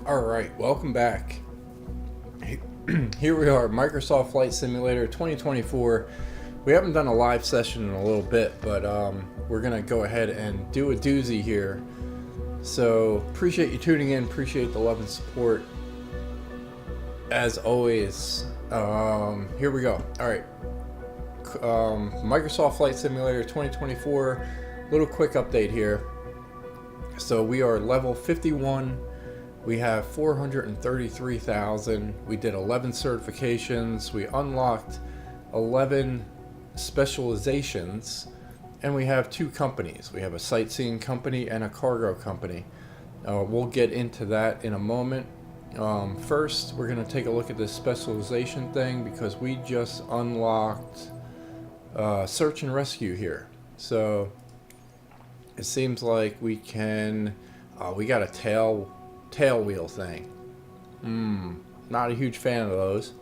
Alright, welcome back. Here we are, Microsoft Flight Simulator 2024. We haven't done a live session in a little bit, but we're going to go ahead and do a doozy here. So, appreciate you tuning in, appreciate the love and support. As always, here we go. Alright, Microsoft Flight Simulator 2024, little quick update here. So, we are level 51. We have 433,000. We did 11 certifications. We unlocked 11 specializations, and we have two companies. We have a sightseeing company and a cargo company. We'll get into that in a moment. First, we're going to take a look at this specialization thing because we just unlocked search and rescue here. So it seems like we can. We got a tail wheel thing. Not a huge fan of those,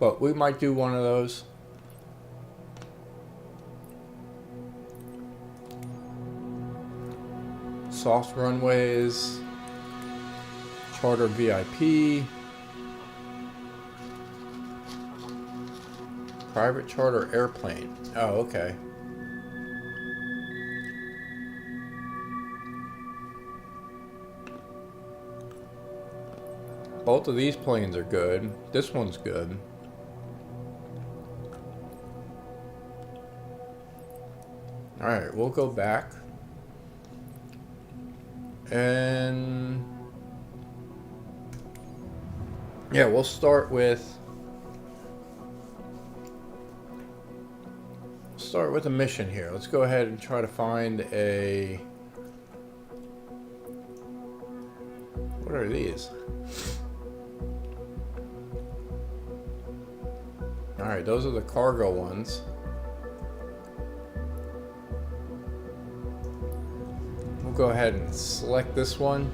but we might do one of those. Soft runways, charter VIP, private charter airplane. Oh, okay. Both of these planes are good. This one's good. Alright, we'll go back. And yeah, we'll start with a mission here. Let's go ahead and try to find a. What are these? Alright, those are the cargo ones. We'll go ahead and select this one.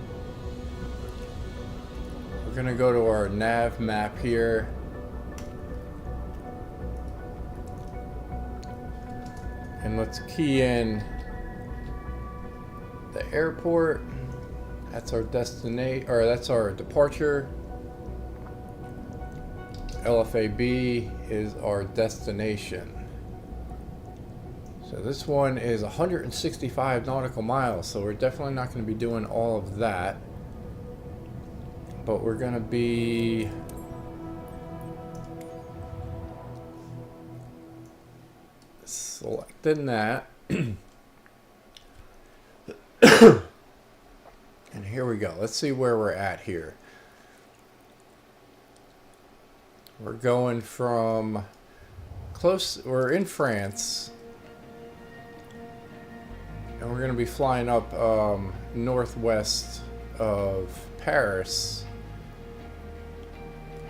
We're going to go to our nav map here. And let's key in the airport. That's our destination, or that's our departure. LFAB is our destination. So this one is 165 nautical miles, so we're definitely not going to be doing all of that. But we're going to be selecting that. And here we go. Let's see where we're at here. We're going from we're in France, and we're going to be flying up northwest of Paris,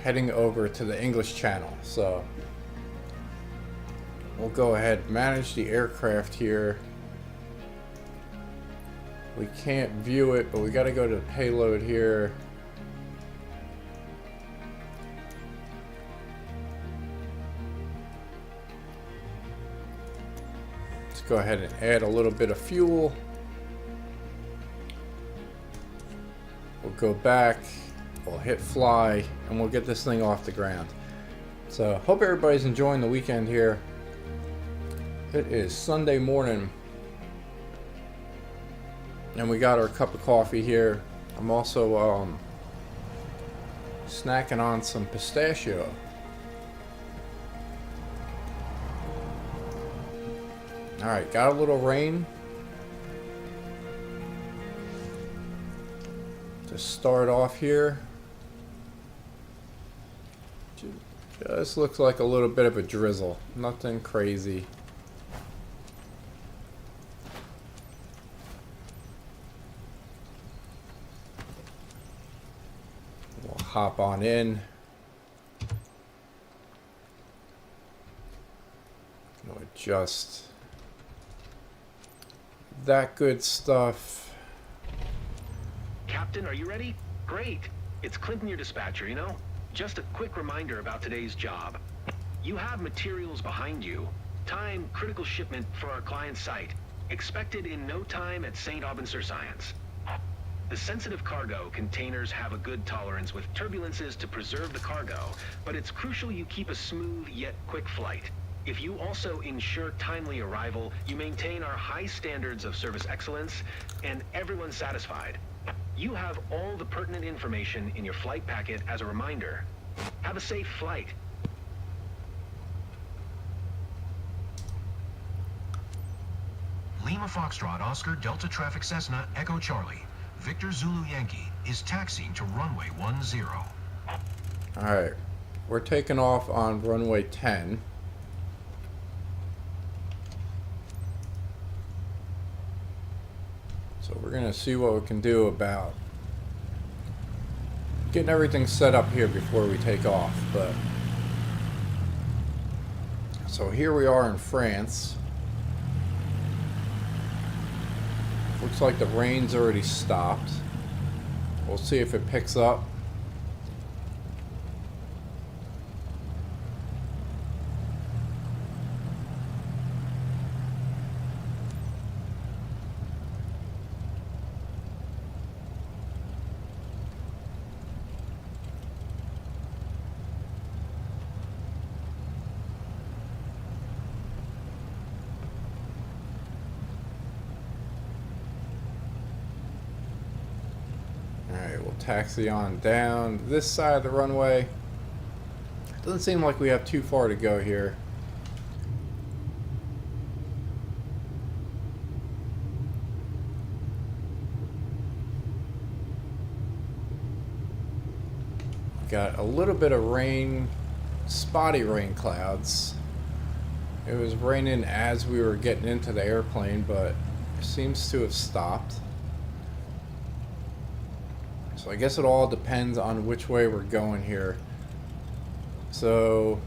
heading over to the English Channel. So we'll go ahead and manage the aircraft here. We can't view it, but we got to go to the payload here. Go ahead and add a little bit of fuel. We'll go back, we'll hit fly, and we'll get this thing off the ground. So hope everybody's enjoying the weekend here. It is Sunday morning, and we got our cup of coffee here. I'm also snacking on some pistachio. Alright, got a little rain to start off here. Just looks like a little bit of a drizzle, nothing crazy. We'll hop on in. We'll adjust that good stuff. Captain, are you ready? Great. It's Clinton, your dispatcher, you know? Just a quick reminder about today's job. You have materials behind you. Time, critical shipment for our client's site. Expected in no time at St. Aubin, Science. The sensitive cargo containers have a good tolerance with turbulences to preserve the cargo, but it's crucial you keep a smooth yet quick flight. If you also ensure timely arrival, you maintain our high standards of service excellence, and everyone's satisfied. You have all the pertinent information in your flight packet as a reminder. Have a safe flight. Lima Foxtrot Oscar Delta Traffic Cessna Echo Charlie. Victor Zulu Yankee is taxiing to runway 10. Alright, we're taking off on runway 10. So we're gonna see what we can do about getting everything set up here before we take off. But so here we are in France. Looks like the rain's already stopped. We'll see if it picks up. Alright, we'll taxi on down this side of the runway. Doesn't seem like we have too far to go here. Got a little bit of rain, spotty rain clouds. It was raining as we were getting into the airplane, but it seems to have stopped. So I guess it all depends on which way we're going here. So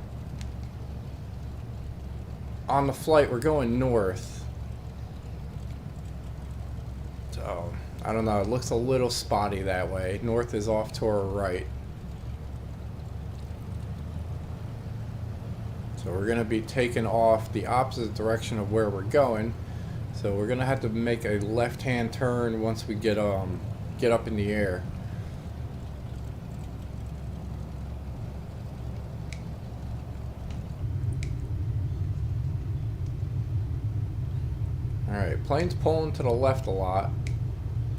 on the flight, we're going north. So I don't know, it looks a little spotty that way. North is off to our right. So we're going to be taking off the opposite direction of where we're going. So we're going to have to make a left-hand turn once we get up in the air. Alright, plane's pulling to the left a lot.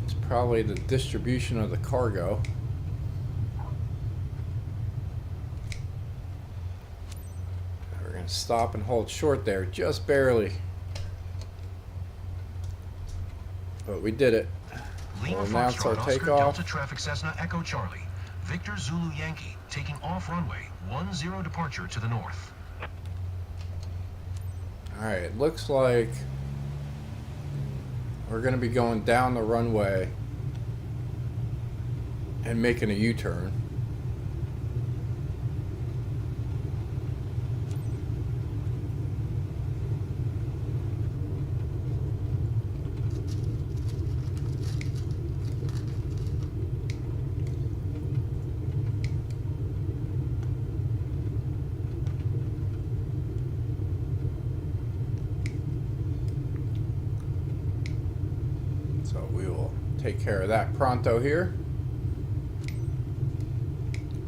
It's probably the distribution of the cargo. We're going to stop and hold short there, just barely. But we did it. We'll announce our takeoff. Delta Traffic Cessna Echo Charlie. Victor Zulu Yankee taking off runway 10 departure to the north. Alright, it looks like we're going to be going down the runway and making a U-turn. So we will take care of that pronto here.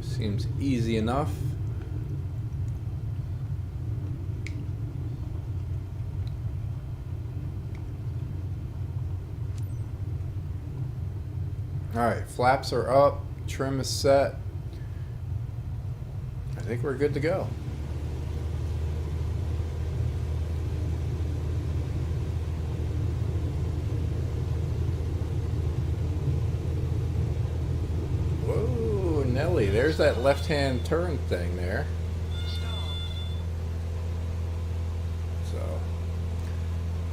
Seems easy enough. Alright, flaps are up, trim is set. I think we're good to go. Nelly, there's that left-hand turn thing there. So,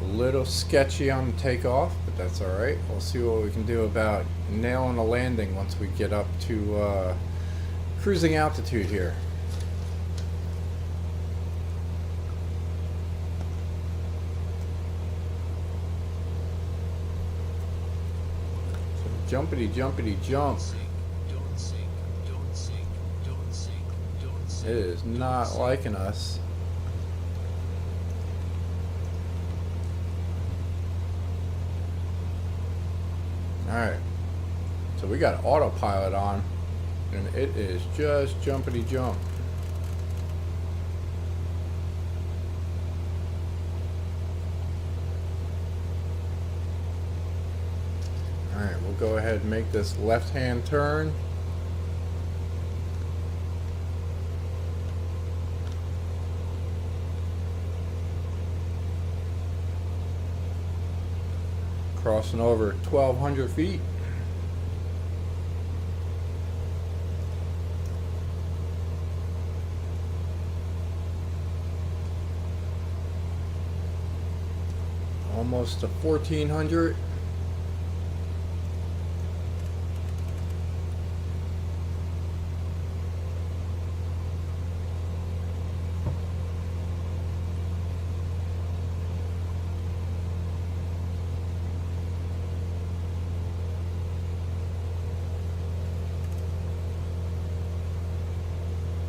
a little sketchy on the takeoff, but that's alright. We'll see what we can do about nailing a landing once we get up to cruising altitude here. So, jumpity jump. It is not liking us. Alright. So we got autopilot on, and it is just jumpity jump. Alright, we'll go ahead and make this left-hand turn. Crossing over 1,200 feet. Almost to 1,400.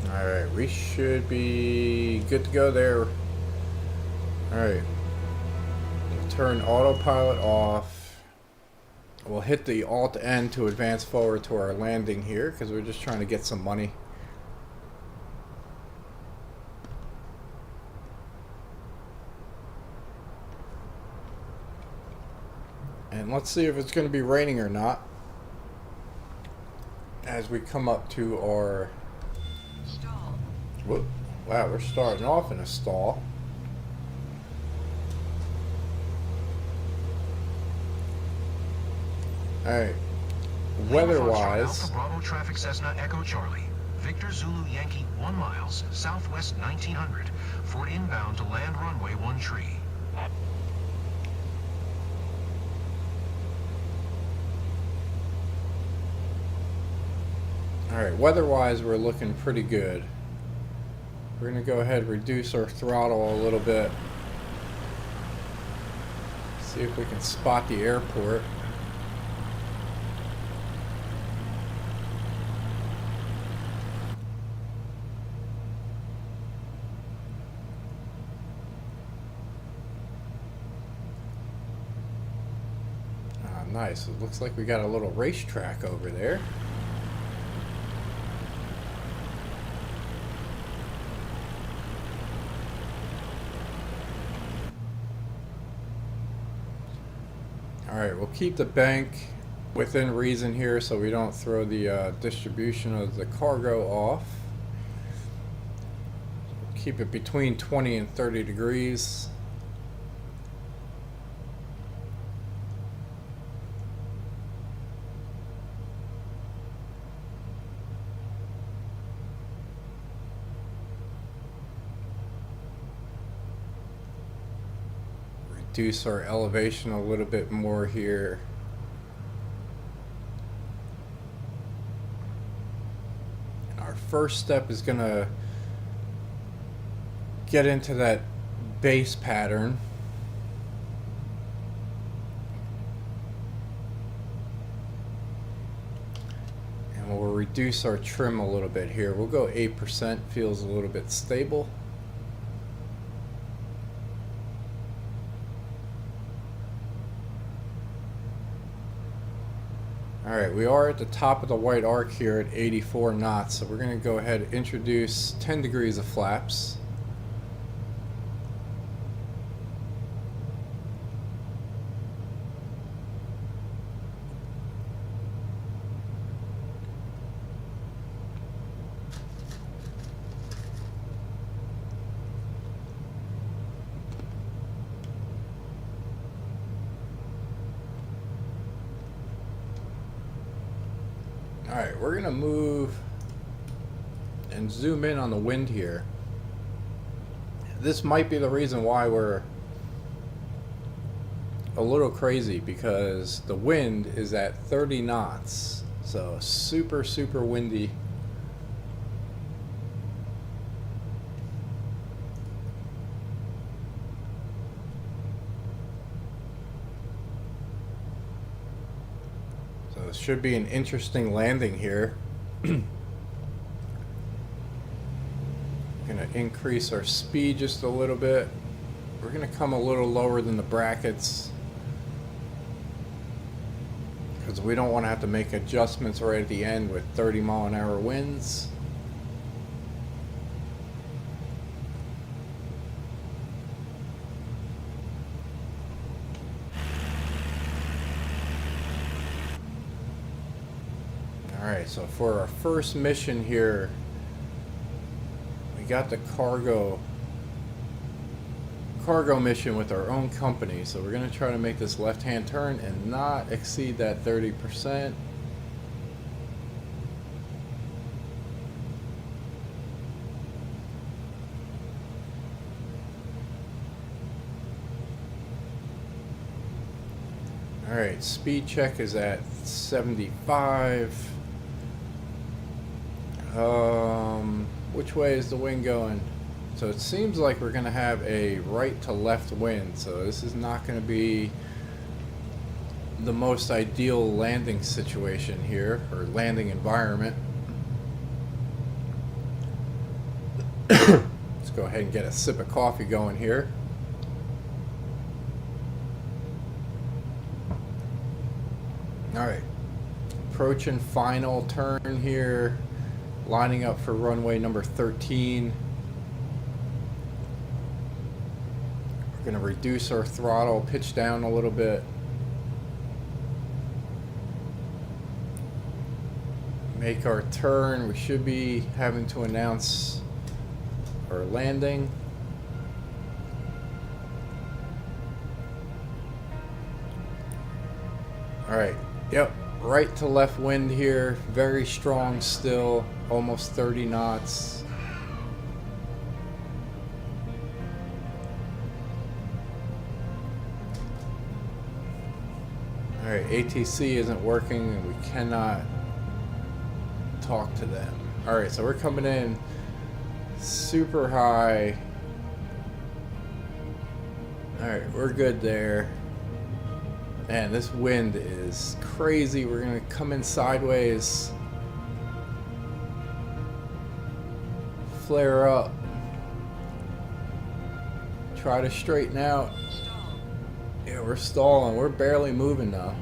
Alright, we should be good to go there. Alright. We'll turn autopilot off. We'll hit the Alt N to advance forward to our landing here because we're just trying to get some money. And let's see if it's going to be raining or not as we come up to our... Whoop. Wow, we're starting off in a stall. Alright. Weather-wise... Alpha Bravo traffic Cessna Echo Charlie. Victor Zulu Yankee 1 miles, southwest 1900. For inbound to land runway 13. Alright, weather-wise we're looking pretty good. We're going to go ahead and reduce our throttle a little bit. See if we can spot the airport. Ah, nice. It looks like we got a little racetrack over there. Alright, we'll keep the bank within reason here so we don't throw the distribution of the cargo off. Keep it between 20 and 30 degrees. Reduce our elevation a little bit more here. Our first step is going to get into that base pattern. And we'll reduce our trim a little bit here. We'll go 8%, feels a little bit stable. Alright, we are at the top of the white arc here at 84 knots, so we're going to go ahead and introduce 10 degrees of flaps. Alright, we're going to move and zoom in on the wind here. This might be the reason why we're a little crazy, because the wind is at 30 knots. So super, super windy. So it should be an interesting landing here. Gonna increase our speed just a little bit. We're gonna come a little lower than the brackets, because we don't want to have to make adjustments right at the end with 30-mile-an-hour winds. Alright, so for our first mission here, we got the cargo mission with our own company. So we're going to try to make this left-hand turn and not exceed that 30%. Alright, speed check is at 75. Which way is the wind going? So it seems like we're going to have a right to left wind, so this is not going to be the most ideal landing situation here, or landing environment. Let's go ahead and get a sip of coffee going here. Alright, approaching final turn here, lining up for runway number 13. We're going to reduce our throttle, pitch down a little bit. Make our turn. We should be having to announce our landing. Alright, yep, right to left wind here, very strong still, almost 30 knots. Alright, ATC isn't working and we cannot talk to them. Alright, so we're coming in super high. Alright, we're good there. Man, this wind is crazy. We're gonna come in sideways. Flare up. Try to straighten out. Yeah, we're stalling. We're barely moving now.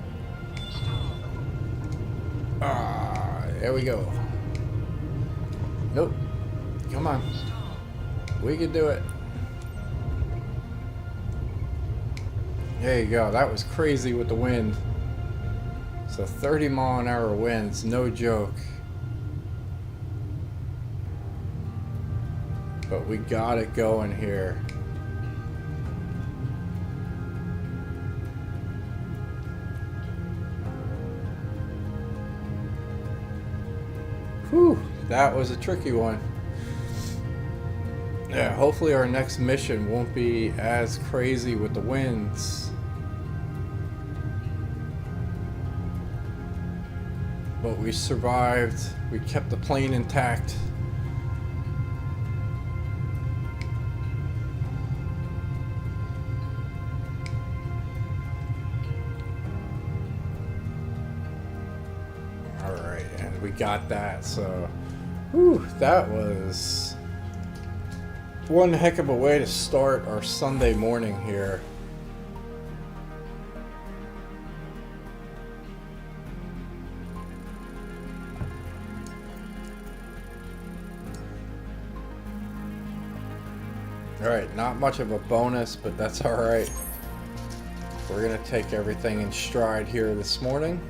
Ah, there we go. Nope. Come on. We can do it. There you go. That was crazy with the wind. So 30-mile-an-hour winds, no joke. But we got it going here. Whew, that was a tricky one. Yeah, hopefully our next mission won't be as crazy with the winds. But we survived. We kept the plane intact. Alright, and we got that, so whew, that was one heck of a way to start our Sunday morning here. Alright, not much of a bonus, but that's alright. We're going to take everything in stride here this morning.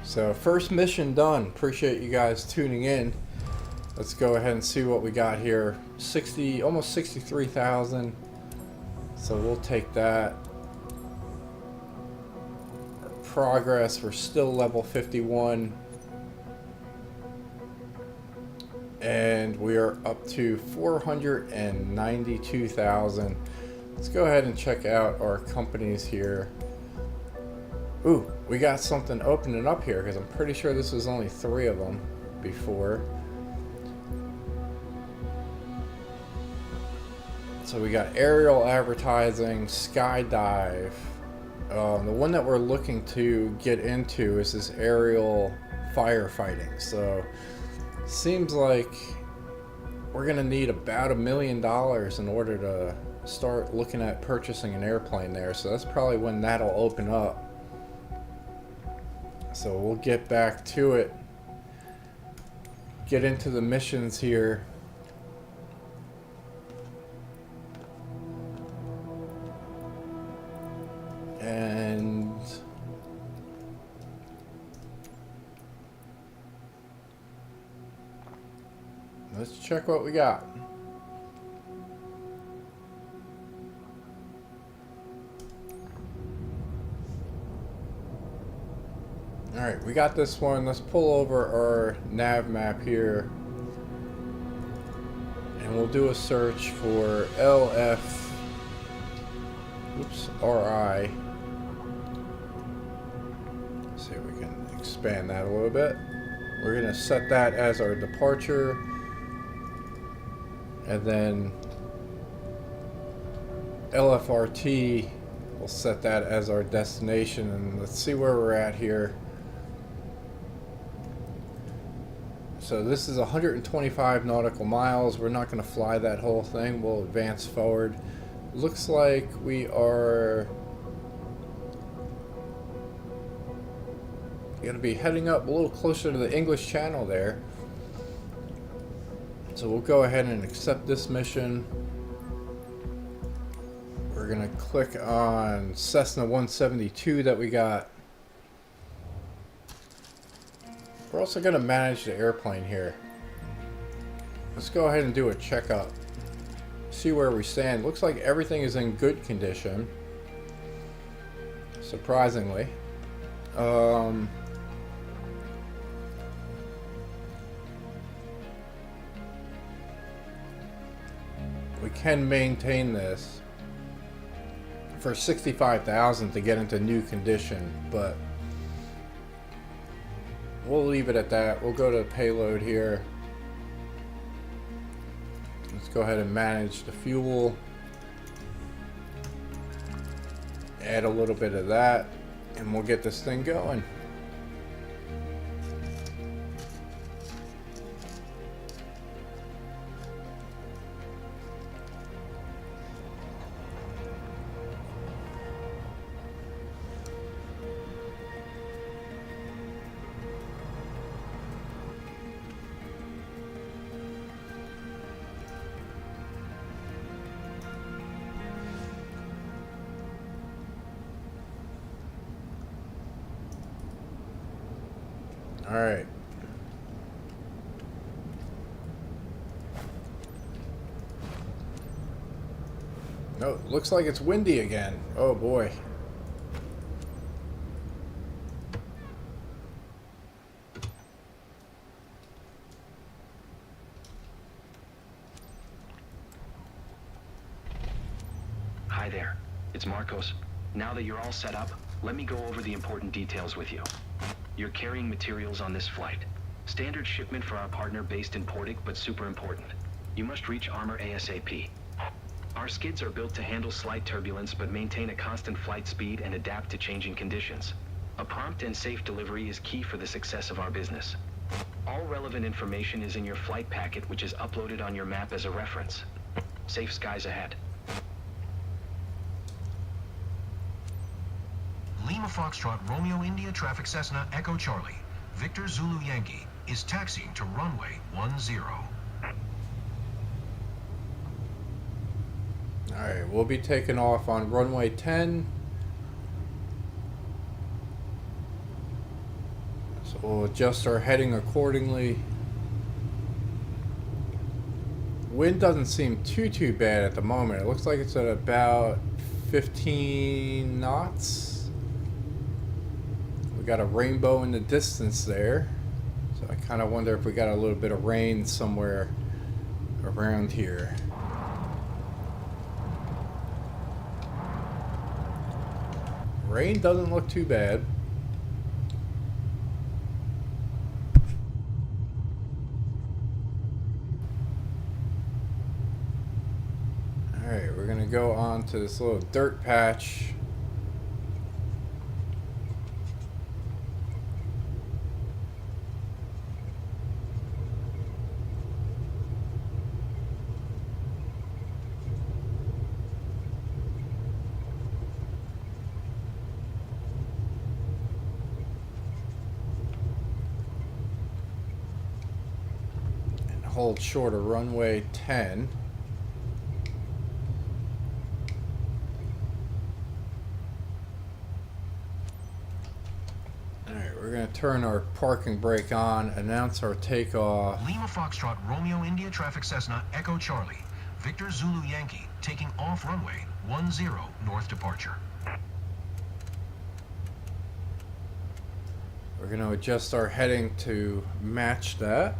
So, first mission done. Appreciate you guys tuning in. Let's go ahead and see what we got here. Almost 63,000. So we'll take that. Our progress, we're still level 51. And we are up to 492,000. Let's go ahead and check out our companies here. Ooh, we got something opening up here because I'm pretty sure this was only 3 of them before. So we got aerial advertising, skydive. The one that we're looking to get into is this aerial firefighting. So seems like we're gonna need about $1 million in order to start looking at purchasing an airplane there. So that's probably when that'll open up. So we'll get back to it. Get into the missions here. And let's check what we got. Alright, we got this one. Let's pull over our nav map here. And we'll do a search for RI. See if we can expand that a little bit. We're going to set that as our departure. And then LFRT, we'll set that as our destination. And let's see where we're at here. So this is 125 nautical miles. We're not going to fly that whole thing. We'll advance forward. Looks like we are going to be heading up a little closer to the English Channel there. So we'll go ahead and accept this mission. We're going to click on Cessna 172 that we got. We're also going to manage the airplane here. Let's go ahead and do a checkup. See where we stand. Looks like everything is in good condition. Surprisingly. We can maintain this for 65,000 to get into new condition, but we'll leave it at that. We'll go to payload here. Let's go ahead and manage the fuel. Add a little bit of that, and we'll get this thing going. All right. No, looks like it's windy again. Oh boy. Hi there. It's Marcos. Now that you're all set up, let me go over the important details with you. You're carrying materials on this flight. Standard shipment for our partner based in Portic, but super important. You must reach Armor ASAP. Our skids are built to handle slight turbulence, but maintain a constant flight speed and adapt to changing conditions. A prompt and safe delivery is key for the success of our business. All relevant information is in your flight packet, which is uploaded on your map as a reference. Safe skies ahead. Lima Foxtrot Romeo India Traffic Cessna Echo Charlie, Victor Zulu Yankee, is taxiing to runway 10. Alright, we'll be taking off on runway 10. So we'll adjust our heading accordingly. Wind doesn't seem too bad at the moment. It looks like it's at about 15 knots. We got a rainbow in the distance there. So I kind of wonder if we got a little bit of rain somewhere around here. Rain doesn't look too bad. Alright, we're gonna go on to this little dirt patch. hold short of runway 10. Alright, we're going to turn our parking brake on, announce our takeoff. Lima Foxtrot Romeo India Traffic Cessna Echo Charlie. Victor Zulu Yankee taking off runway 10 north departure. We're going to adjust our heading to match that.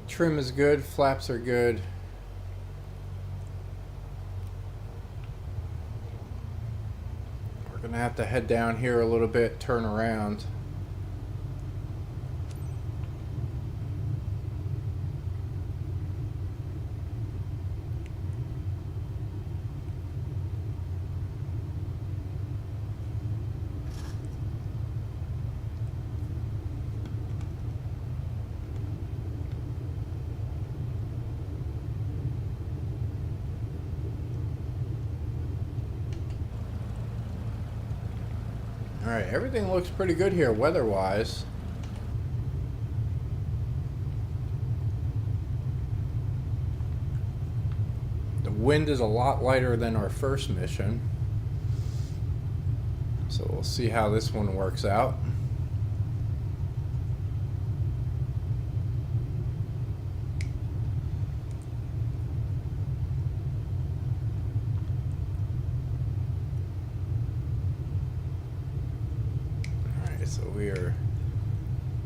Trim is good, flaps are good. We're going to have to head down here a little bit, turn around. Alright, everything looks pretty good here weather-wise. The wind is a lot lighter than our first mission. So we'll see how this one works out. So we are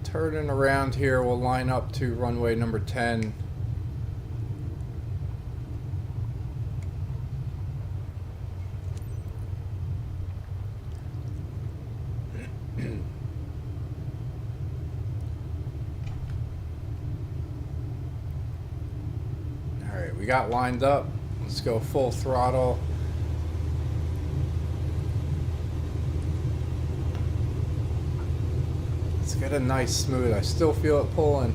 turning around here. We'll line up to runway number 10. Alright, we got lined up. Let's go full throttle. Get a nice smooth. I still feel it pulling.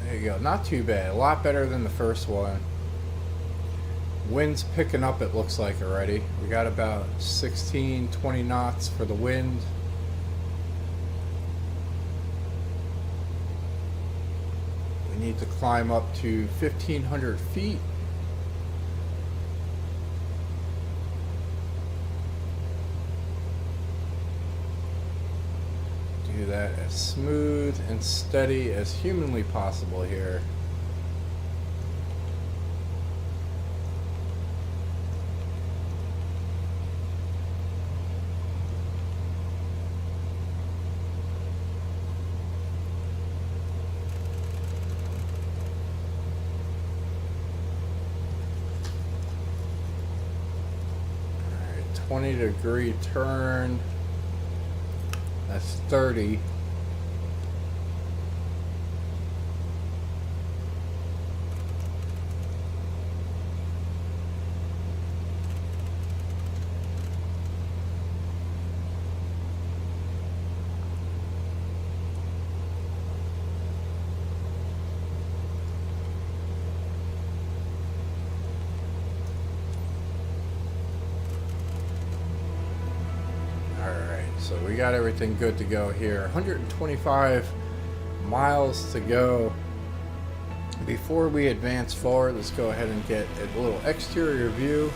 There you go. Not too bad. A lot better than the first one. Wind's picking up, it looks like already. We got about 16, 20 knots for the wind. We need to climb up to 1,500 feet. Do that as smooth and steady as humanly possible here. All right, 20-degree turn. That's 30. So we got everything good to go here. 125 miles to go. Before we advance forward, let's go ahead and get a little exterior view.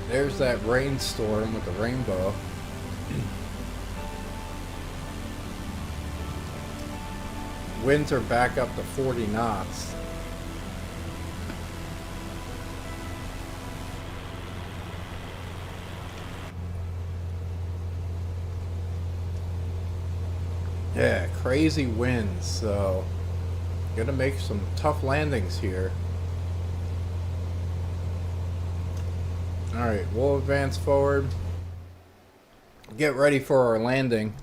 There's that rainstorm with the rainbow. Winds are back up to 40 knots. Yeah, crazy winds, so gonna make some tough landings here. Alright, we'll advance forward. Get ready for our landing.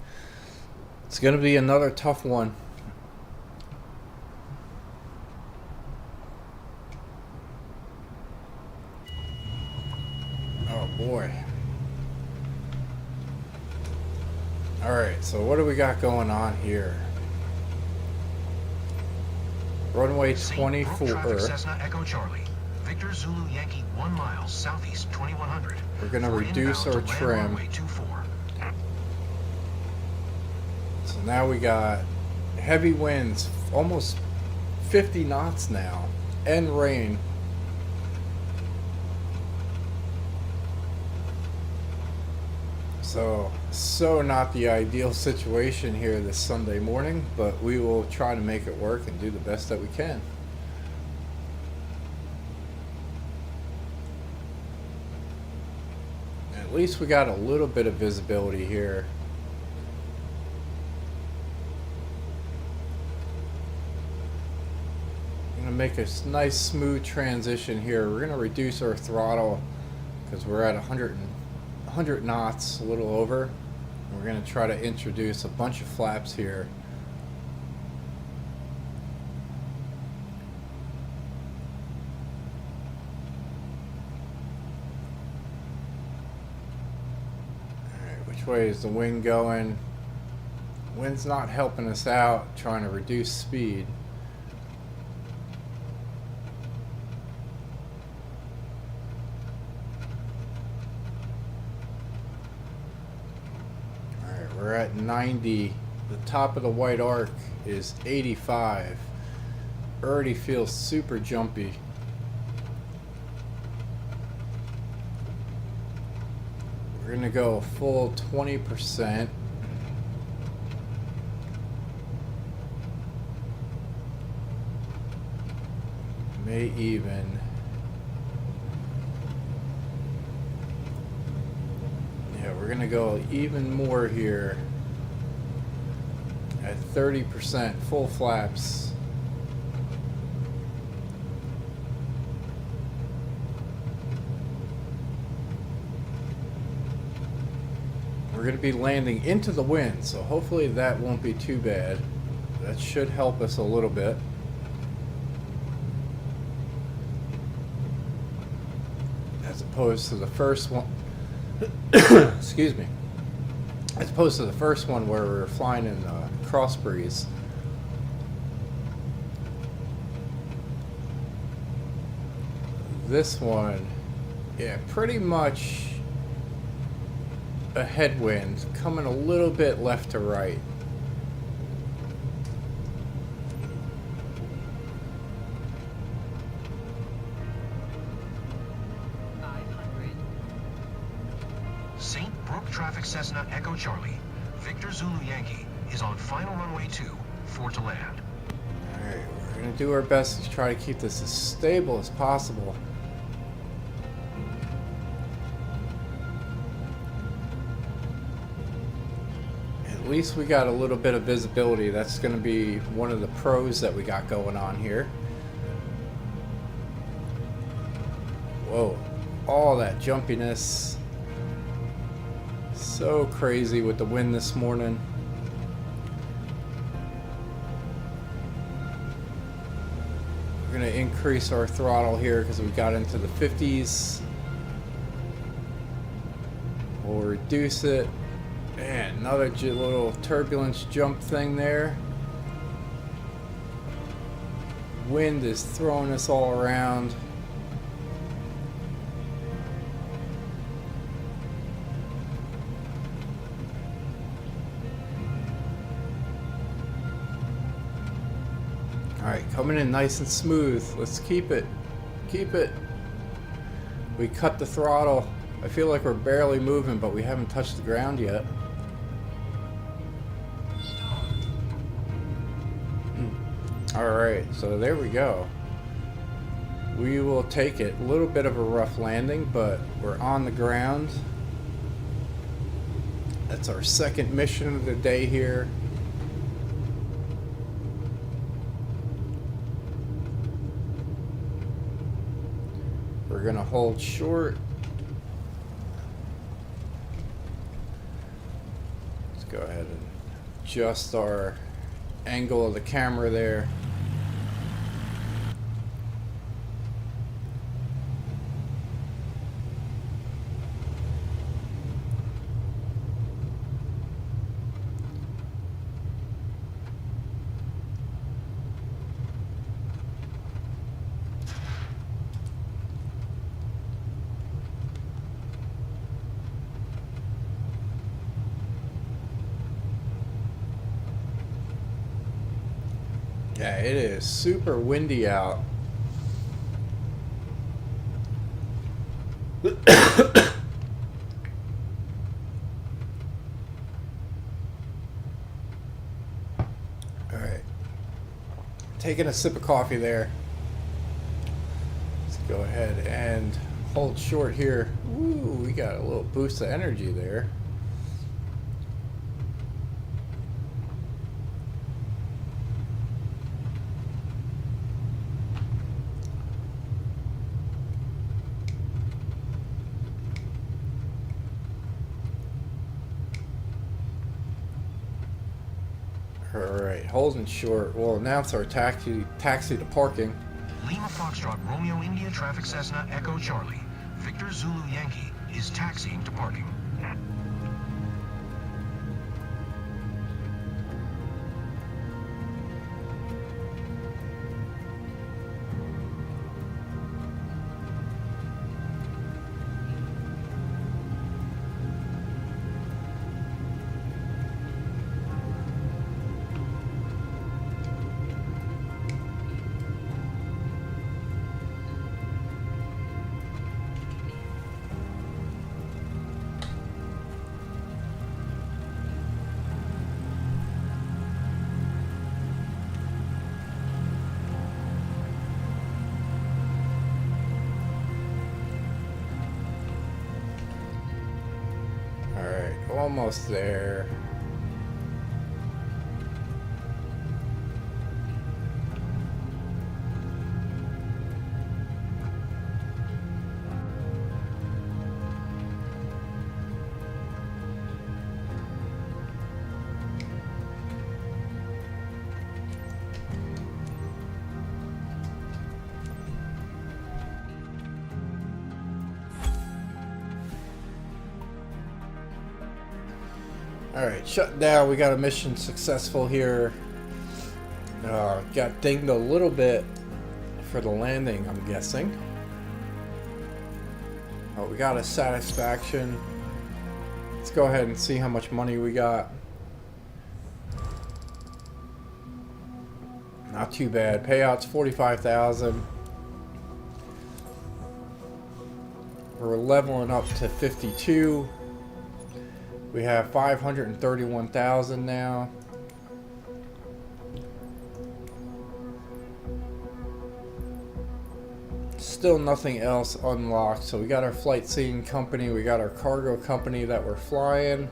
It's gonna be another tough one. Oh boy. Alright, so what do we got going on here? Runway 24. Traffic Cessna Echo Charlie. Victor Zulu Yankee 1 mile southeast 2100. We're going to For reduce inbound our to land trim. runway 24. So now we got heavy winds, almost 50 knots now, and rain. So not the ideal situation here this Sunday morning, but we will try to make it work and do the best that we can. At least we got a little bit of visibility here. I'm gonna make a nice smooth transition here. We're gonna reduce our throttle because we're at 100 knots, a little over. We're going to try to introduce a bunch of flaps here. Alright, which way is the wind going? Wind's not helping us out, trying to reduce speed. We're at 90. The top of the white arc is 85. Already feels super jumpy. We're gonna go a full 20%. May even. We're gonna go even more here at 30%, full flaps. We're gonna be landing into the wind, so hopefully that won't be too bad. That should help us a little bit. As opposed to the first one. Excuse me. As opposed to the first one where we were flying in cross breeze. This one, yeah, pretty much a headwind coming a little bit left to right. Traffic Cessna Echo Charlie. Victor Zulu Yankee is on final runway 2 for to land. Alright, we're going to do our best to try to keep this as stable as possible. At least we got a little bit of visibility. That's going to be one of the pros that we got going on here. Whoa, all that jumpiness. So crazy with the wind this morning. We're going to increase our throttle here because we got into the 50s. We'll reduce it. And another little turbulence jump thing there. Wind is throwing us all around. Alright, coming in nice and smooth. Let's keep it. Keep it. We cut the throttle. I feel like we're barely moving, but we haven't touched the ground yet. Alright, so there we go. We will take it. A little bit of a rough landing, but we're on the ground. That's our second mission of the day here. We're gonna hold short. Let's go ahead and adjust our angle of the camera there. Yeah, it is super windy out. Alright. Taking a sip of coffee there. Let's go ahead and hold short here. Woo, we got a little boost of energy there. Alright, holding short. We'll announce our taxi to parking. Lima Foxtrot Romeo India Traffic Cessna Echo Charlie. Victor Zulu Yankee is taxiing to parking. Alright, almost there. Alright, shut down. We got a mission successful here. Got dinged a little bit for the landing, I'm guessing. Oh, we got a satisfaction. Let's go ahead and see how much money we got. Not too bad. Payouts $45,000. We're leveling up to 52. We have 531,000 now. Still nothing else unlocked. So we got our flight scene company, we got our cargo company that we're flying,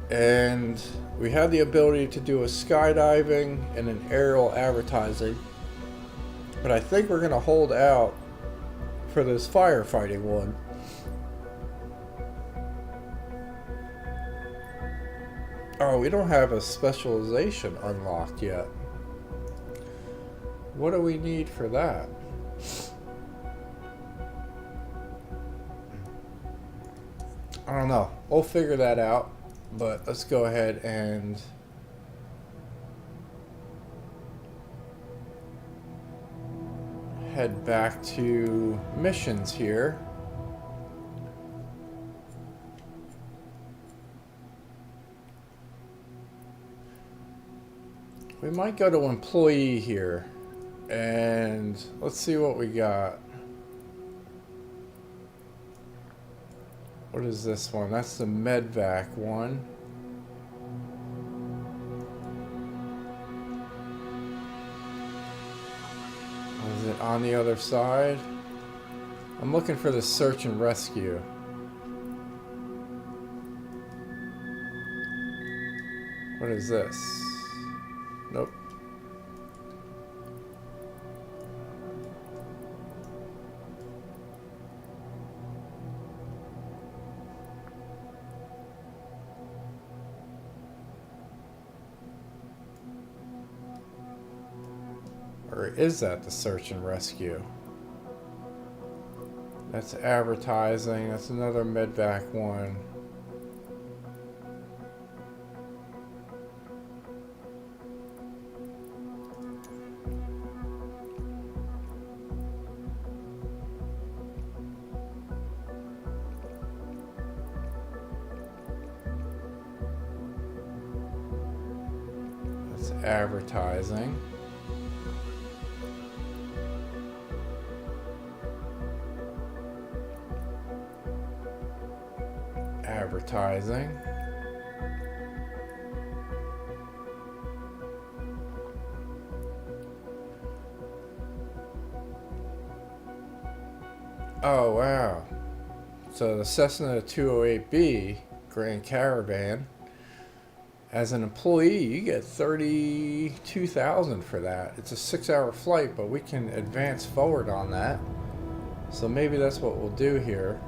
and we had the ability to do a skydiving and an aerial advertising. But I think we're gonna hold out for this firefighting one. Oh, we don't have a specialization unlocked yet. What do we need for that? I don't know. We'll figure that out. But let's go ahead and head back to missions here. We might go to employee here, and let's see what we got. What is this one? That's the medvac one. Is it on the other side? I'm looking for the search and rescue. What is this? Nope. Or is that the search and rescue? That's advertising. That's another medvac one. advertising. Advertising. Oh wow. So the Cessna 208B Grand Caravan, as an employee, you get $32,000 for that. It's a 6-hour flight, but we can advance forward on that. So maybe that's what we'll do here.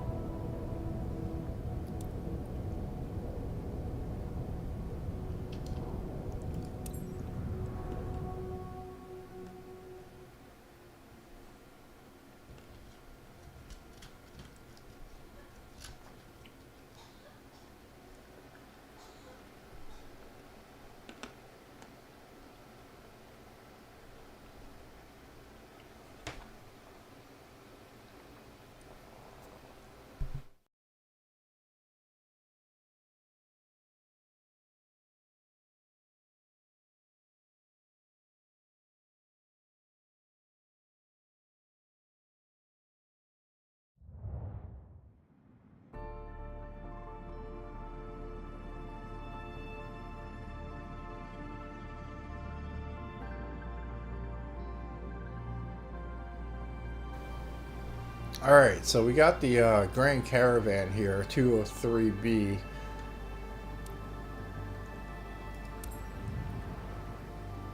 Alright, so we got the Grand Caravan here, 203B.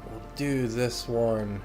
We'll do this one.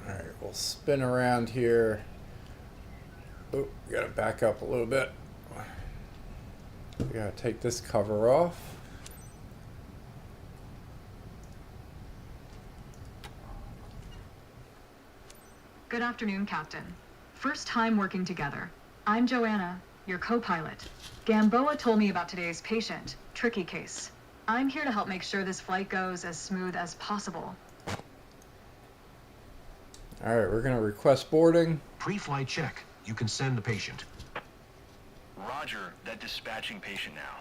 Alright, we'll spin around here. Oh, we gotta back up a little bit. We gotta take this cover off. Good afternoon, Captain. First time working together. I'm Joanna, your co-pilot. Gamboa told me about today's patient, tricky case. I'm here to help make sure this flight goes as smooth as possible. Alright, we're gonna request boarding. Pre-flight check. You can send the patient. Roger, that dispatching patient now.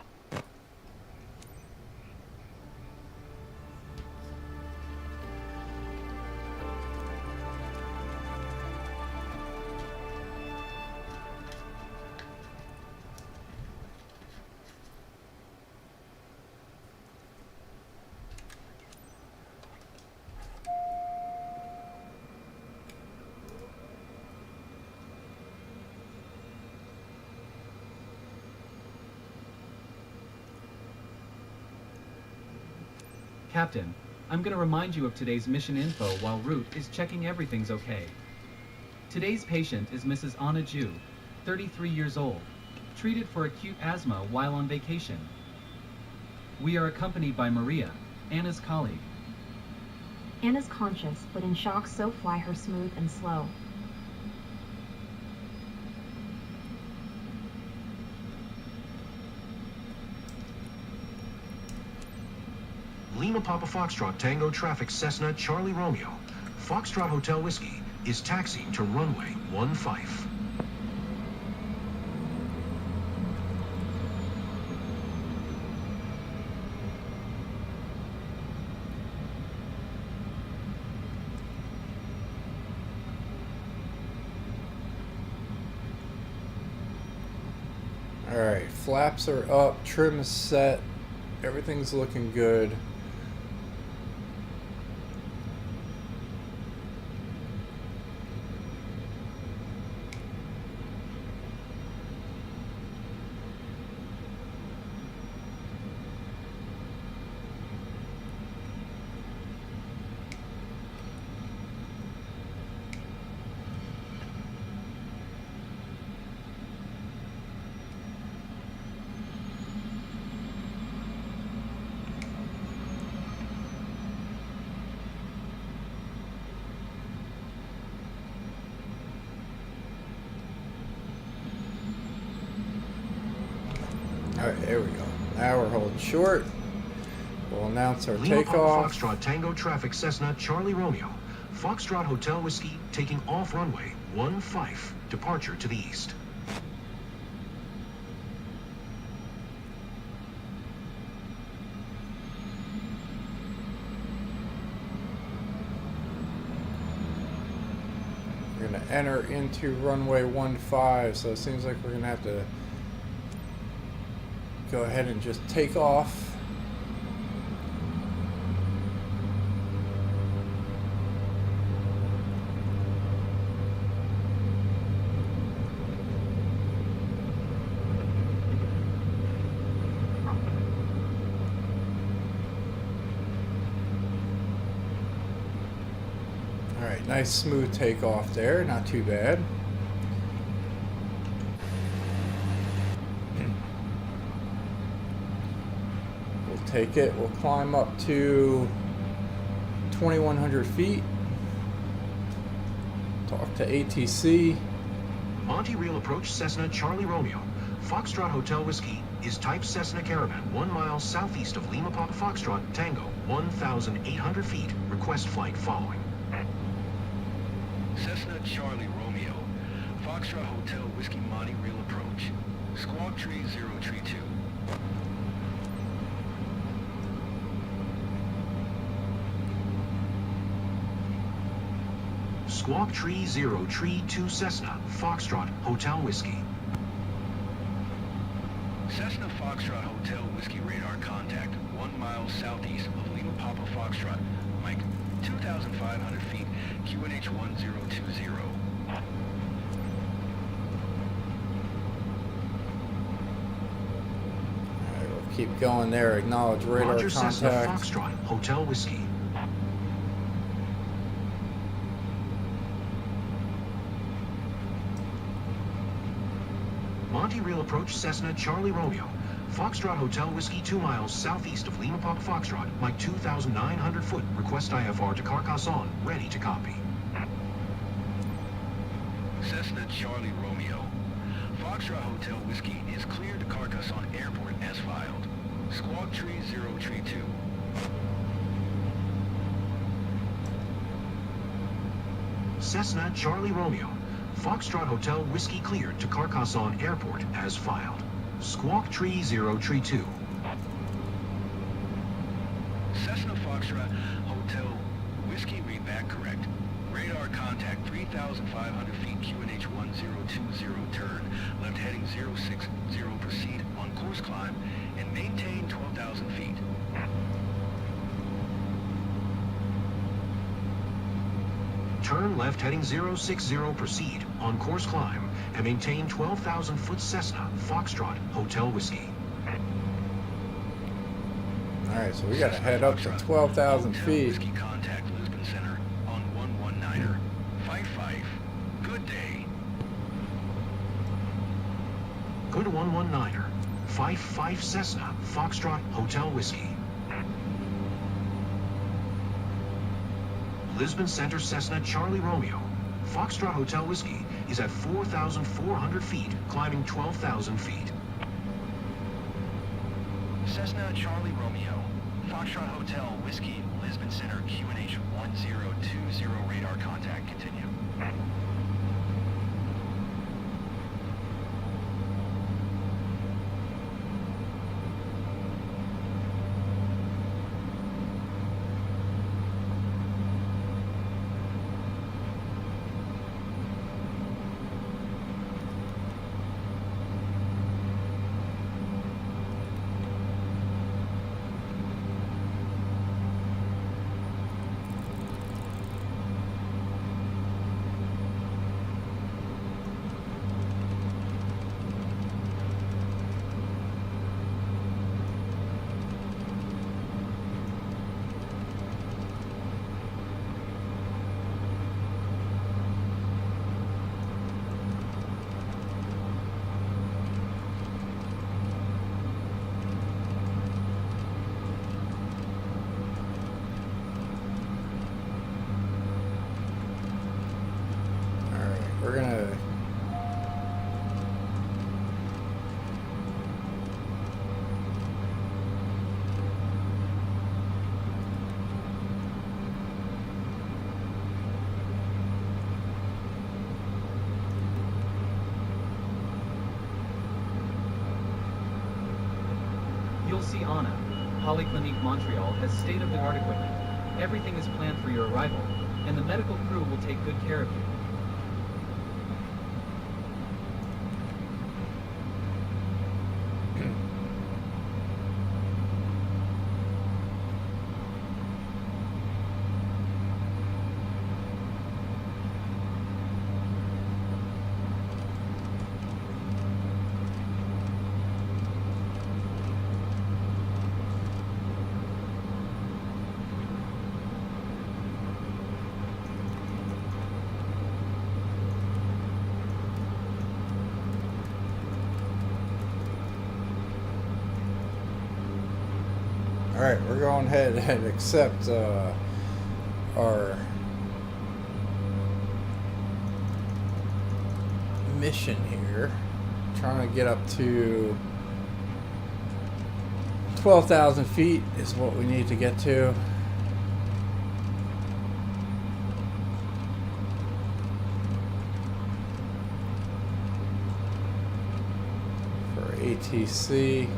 Captain, I'm going to remind you of today's mission info while Root is checking everything's okay. Today's patient is Mrs. Anna Ju, 33 years old, treated for acute asthma while on vacation. We are accompanied by Maria, Anna's colleague. Anna's conscious, but in shock, so fly her smooth and slow. Lima Papa Foxtrot Tango Traffic Cessna Charlie Romeo. Foxtrot Hotel Whiskey is taxiing to runway 15. Alright, flaps are up, trim is set, everything's looking good. Alright, there we go. Now we're holding short. We'll announce our Lima Papa takeoff. Foxtrot Tango Traffic Cessna Charlie Romeo. Foxtrot Hotel Whiskey taking off runway 15. Departure to the east. We're going to enter into runway 15, so it seems like we're going to have to go ahead and just take off. Alright, nice smooth takeoff there, not too bad. We'll take it, we'll climb up to 2,100 feet. Talk to ATC. Monty Real approach Cessna Charlie Romeo. Foxtrot Hotel Whiskey is type Cessna Caravan 1 mile southeast of Lima Papa Foxtrot Tango 1,800 feet. Request flight following. Cessna Charlie Romeo. Foxtrot Hotel Whiskey Monty Real approach. Squawk Tree 032. Squawk Tree 032 Cessna Foxtrot Hotel Whiskey. Cessna Foxtrot Hotel Whiskey radar contact 1 mile southeast of Lima Papa Foxtrot. Mike 2,500 feet. QNH 1020. Alright, we'll keep going there. Acknowledge radar Roger Cessna contact. Foxtrot Hotel Whiskey. Monty Real approach Cessna Charlie Romeo. Foxtrot Hotel Whiskey 2 miles southeast of Lima Papa Foxtrot. Mike 2,900 foot. Request IFR to Carcassonne. Ready to copy. Cessna Charlie Romeo. Foxtrot Hotel Whiskey is cleared to Carcassonne Airport as filed. Squawk Tree 032. Cessna Charlie Romeo. Foxtrot Hotel Whiskey cleared to Carcassonne Airport as filed. Squawk Tree 032. Cessna Foxtrot Hotel Whiskey read back correct. Radar contact 3,500 feet QNH 1020 turn. Left heading 060 proceed on course climb and maintain 12,000 feet. Turn left heading 060 proceed on course climb and maintain 12,000 foot Cessna Foxtrot Hotel Whiskey. Alright, so we gotta head up to 12,000 Hotel feet. Whiskey contact Lisbon Center on 119er. Fife. Good day. Good 119er. 55 Cessna Foxtrot Hotel Whiskey. Lisbon Center Cessna Charlie Romeo. Foxtrot Hotel Whiskey is at 4,400 feet, climbing 12,000 feet. Cessna Charlie Romeo. Foxtrot Hotel Whiskey, Lisbon Center, QNH 1020 radar contact. Continue. You'll see Anna. Polyclinique Montreal has state-of-the-art equipment. Everything is planned for your arrival, and the medical crew will take good care of you. Alright, we're going ahead and accept our mission here. Trying to get up to 12,000 feet is what we need to get to. For ATC.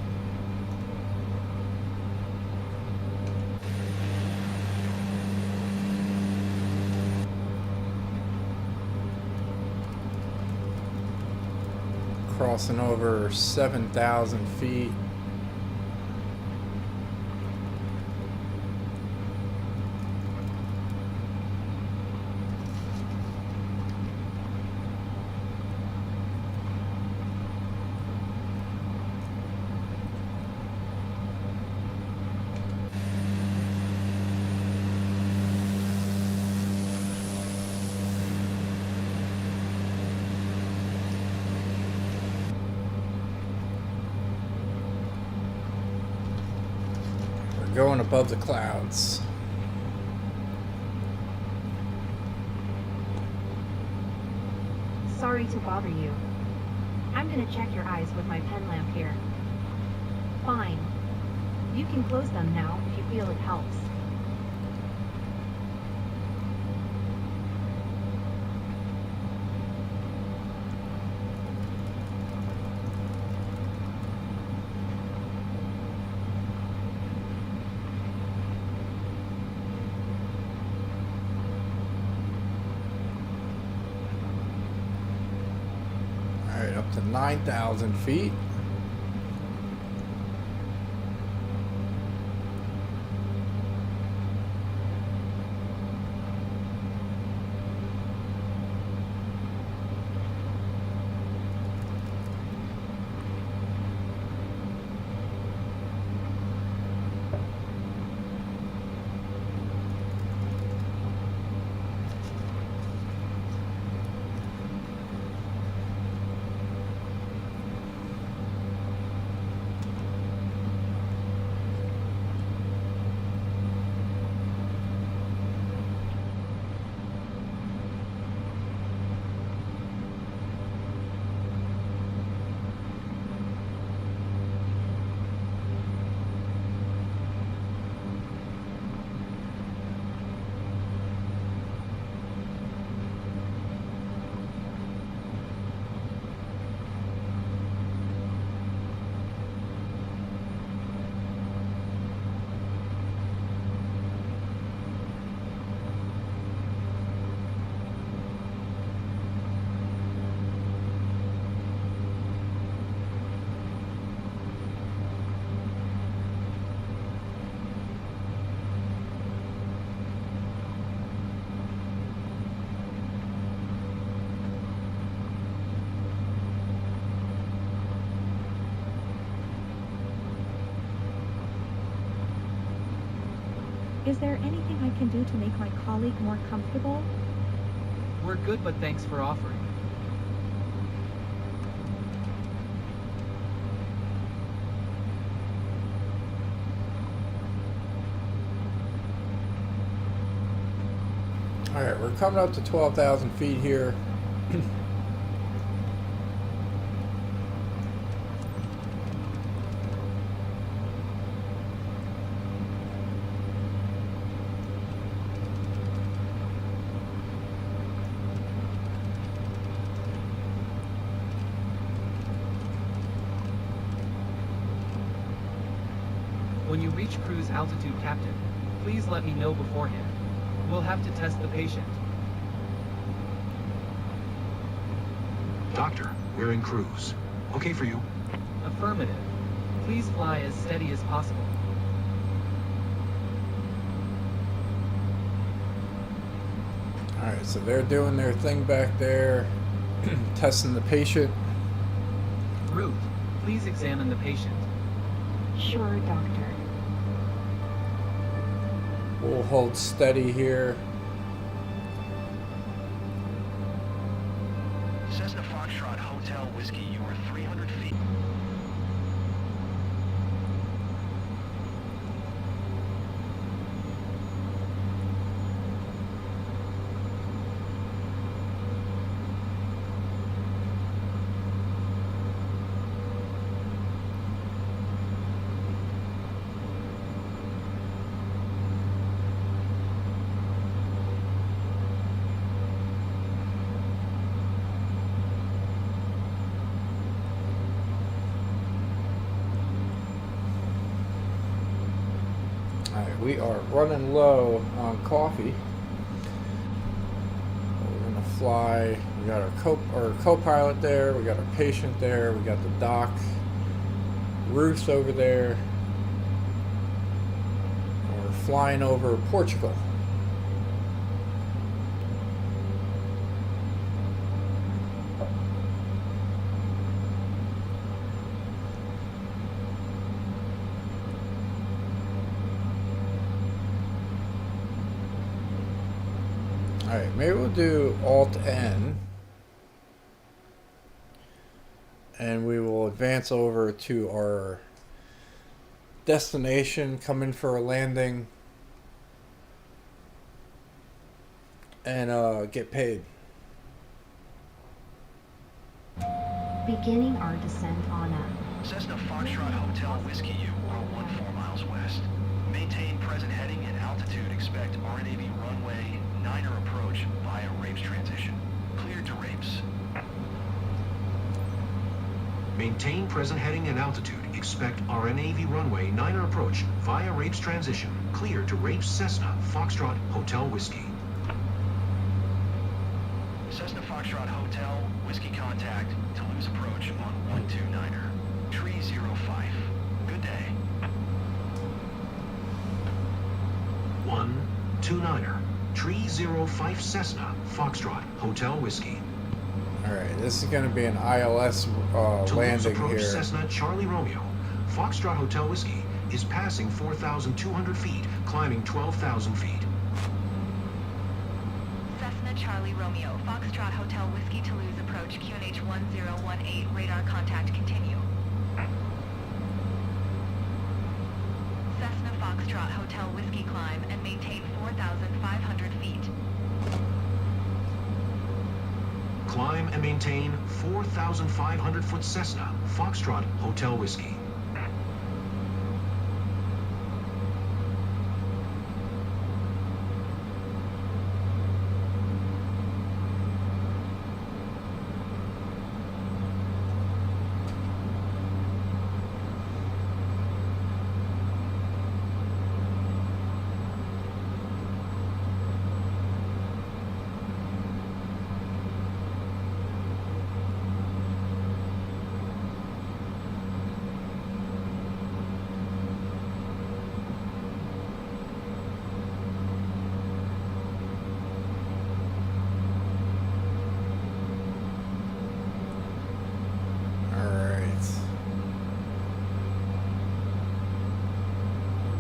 Crossing over 7,000 feet. Going above the clouds. Sorry to bother you. I'm gonna check your eyes with my pen lamp here. Fine. You can close them now if you feel it helps. Alright, up to 9,000 feet. Is there anything I can do to make my colleague more comfortable? We're good, but thanks for offering. Alright, we're coming up to 12,000 feet here. When you reach cruise altitude, Captain, please let me know beforehand. We'll have to test the patient. Doctor, we're in cruise. Okay for you? Affirmative. Please fly as steady as possible. Alright, so they're doing their thing back there, testing the patient. Ruth, please examine the patient. Sure, Doctor. We'll hold steady here. Cessna Foxtrot Hotel Whiskey, you are 300 feet. Alright, we are running low on coffee. We're gonna fly. We got our co-pilot there. We got our patient there. We got the doc. Ruth over there. We're flying over Portugal. Alright, maybe we'll do Alt-N. And we will advance over to our destination, come in for a landing, and get paid. Beginning our descent on a Cessna Foxtrot Hotel Whiskey, you are 14 miles west. Maintain present heading and altitude. Expect RNAV runway 9er approach via Rapes transition. Cleared to Rapes. Maintain present heading and altitude. Expect RNAV runway 9er approach via Rapes transition. Clear to Rapes Cessna Foxtrot Hotel Whiskey. Cessna Foxtrot Hotel Whiskey contact. Toulouse approach on 129er. Tree 05. Good day. 129er. Tree 05 Cessna Foxtrot Hotel Whiskey. Alright, this is going to be an ILS Toulouse landing approach here. Cessna Charlie Romeo. Foxtrot Hotel Whiskey is passing 4,200 feet, climbing 12,000 feet. Cessna Charlie Romeo, Foxtrot Hotel Whiskey Toulouse approach QNH 1018, radar contact continue. Cessna Foxtrot Hotel Whiskey climb and maintain 4,500 feet. Climb and maintain 4,500 foot Cessna Foxtrot Hotel Whiskey.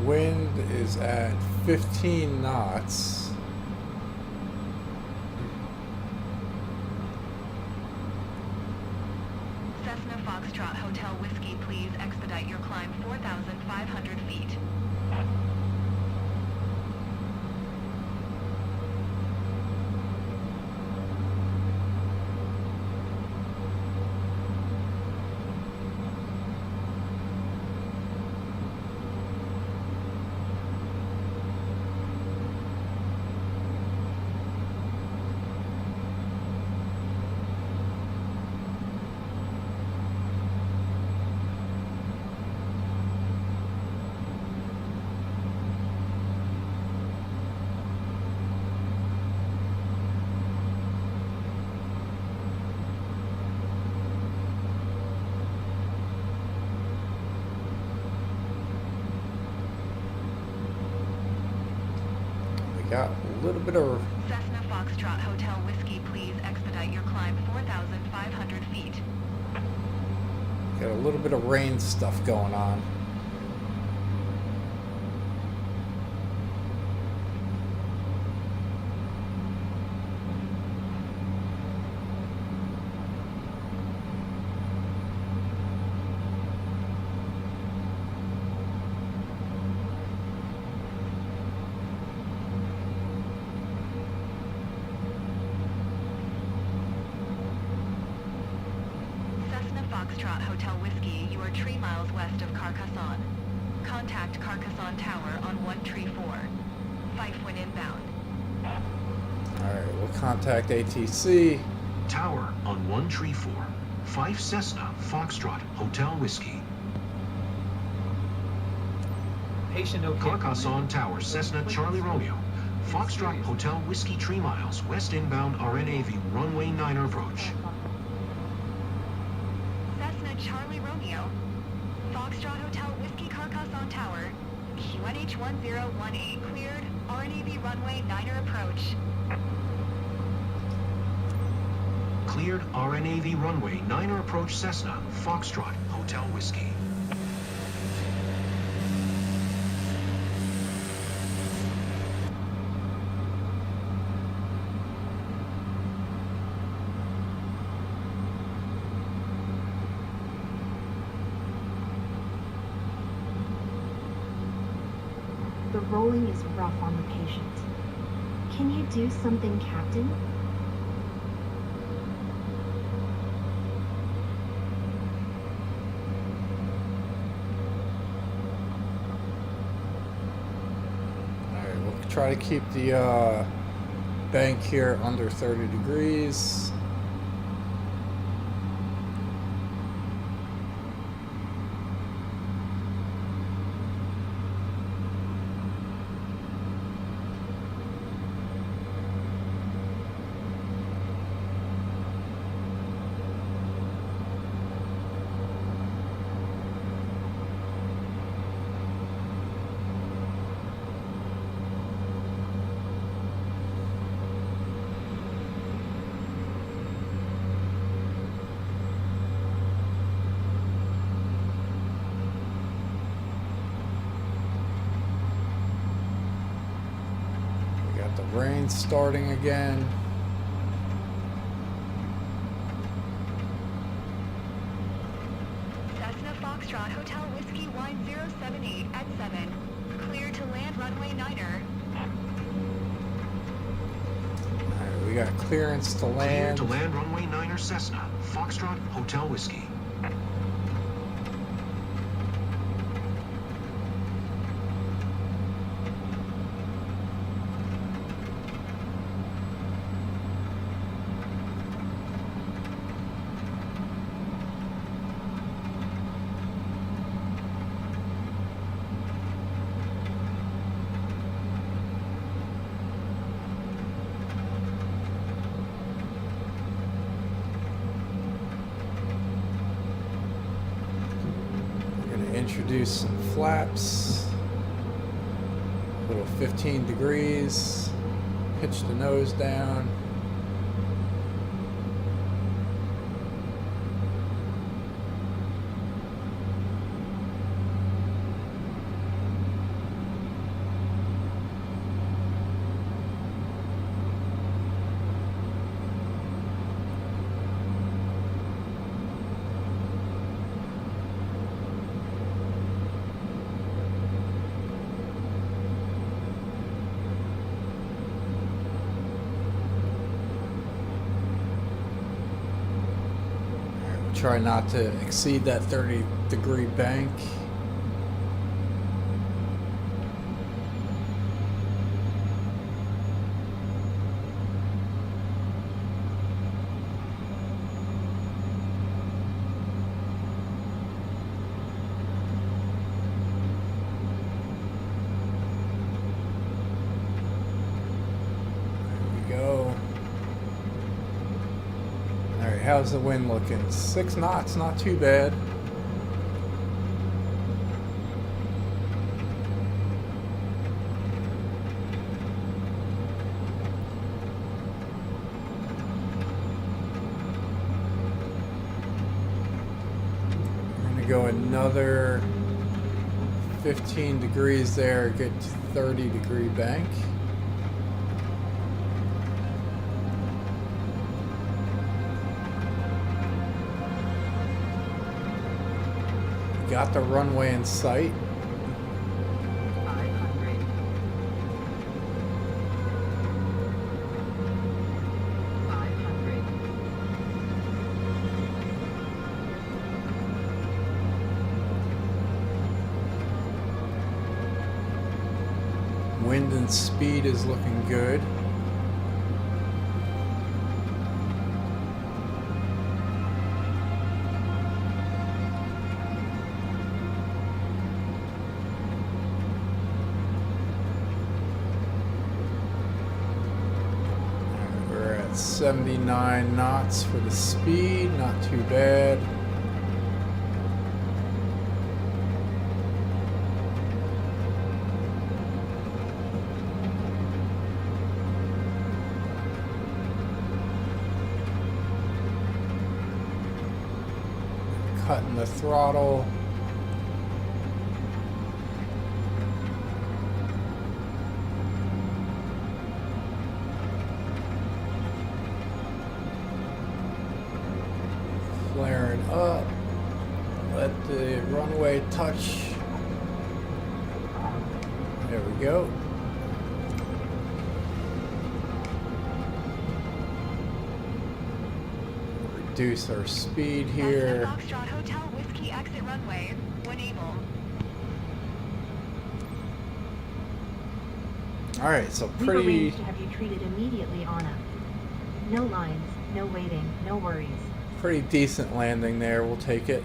Wind is at 15 knots. Cessna Foxtrot Hotel Whiskey, please expedite your climb 4,500 feet. got a little bit of Cessna Foxtrot Hotel Whiskey, please expedite your climb 4,500 feet. rain stuff going on. Foxtrot Hotel Whiskey, you are 3 miles west of Carcassonne. Contact Carcassonne Tower on 134. Fife when inbound. Alright, we'll contact ATC. Tower on 134. Fife Cessna Foxtrot Hotel Whiskey. Patient okay. Carcassonne Tower Cessna Charlie Romeo. Foxtrot Hotel Whiskey 3 miles west inbound RNAV runway 9 approach. Charlie Romeo, Foxtrot Hotel Whiskey Carcassonne Tower, QNH1018 cleared, RNAV runway 9er approach. Cleared RNAV runway 9er approach Cessna, Foxtrot Hotel Whiskey. The rolling is rough on the patient. Can you do something, Captain? Alright, we'll try to keep the bank here under 30 degrees. The rain starting again. Cessna Foxtrot Hotel Whiskey 1078 at 7. Clear to land runway 9er. Alright, we got clearance to land. Clear to land runway 9er Cessna, Foxtrot Hotel Whiskey. Introduce some flaps. A little 15 degrees. Pitch the nose down. Try not to exceed that 30-degree bank. There we go. How's the wind looking? 6 knots, not too bad. We go another 15 degrees there, get to 30-degree bank. Got the runway in sight. 500. Wind and speed is looking good. We're at 79 knots for the speed, not too bad. Cutting the throttle. Flaring up. Let the runway touch. There we go. Reduce our speed here. Foxtrot Hotel Whiskey exit runway when able. Alright, so We've pretty arranged to have you treated immediately, Anna. No lines, no waiting, no worries. pretty decent landing there. We'll take it.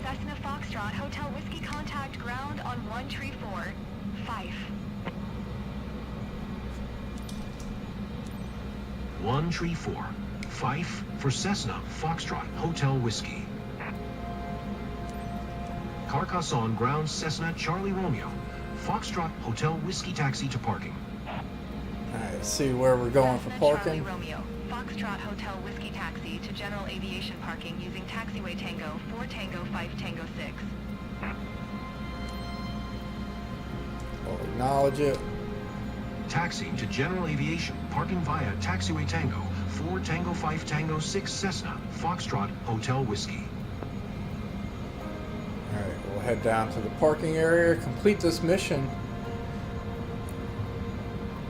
Cessna Foxtrot Hotel Whiskey contact ground on 134. Fife. 134. Fife for Cessna Foxtrot Hotel Whiskey. Carcassonne ground Cessna Charlie Romeo. Foxtrot Hotel Whiskey taxi to parking. Alright, see where we're going for Cessna parking. Charlie Romeo. Foxtrot Hotel Whiskey taxi to general aviation parking using taxiway Tango 4 Tango 5 Tango 6. We'll acknowledge it. Taxi to general aviation, parking via taxiway Tango 4 Tango 5 Tango 6 Cessna Foxtrot Hotel Whiskey. Alright, we'll head down to the parking area, complete this mission,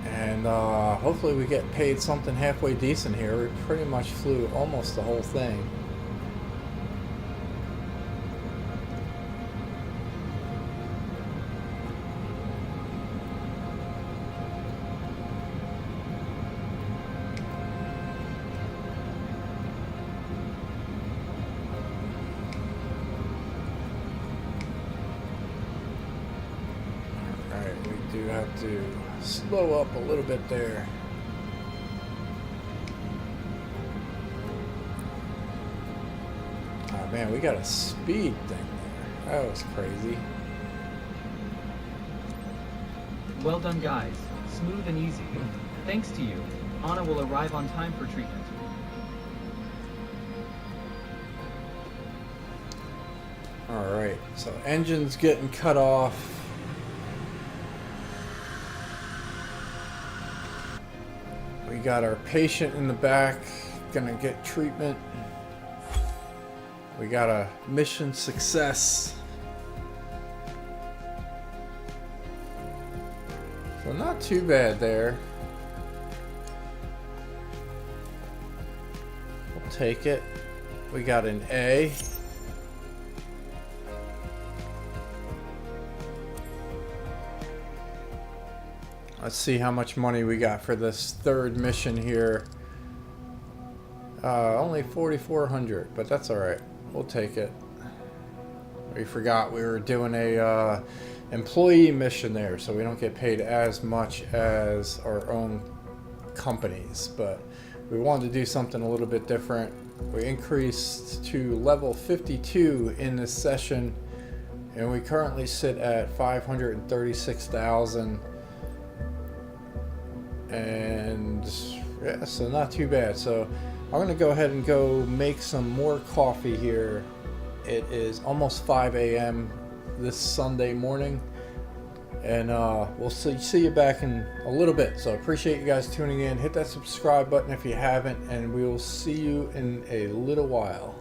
and hopefully we get paid something halfway decent here. We pretty much flew almost the whole thing. Do have to slow up a little bit there. Oh man, we got a speed thing there. That was crazy. Well done, guys. Smooth and easy. Thanks to you, Anna will arrive on time for treatment. Alright, so engine's getting cut off. We got our patient in the back, gonna get treatment. We got a mission success. So not too bad there. We'll take it. We got an A. Let's see how much money we got for this third mission here. Only 4,400, but that's all right. We'll take it. We forgot we were doing a employee mission there, so we don't get paid as much as our own companies. But we wanted to do something a little bit different. We increased to level 52 in this session, and we currently sit at 536,000. And yeah, so not too bad. So I'm going to go ahead and go make some more coffee here. It is almost 5 a.m. this Sunday morning. And we'll see you back in a little bit. So appreciate you guys tuning in. Hit that subscribe button if you haven't. And we will see you in a little while.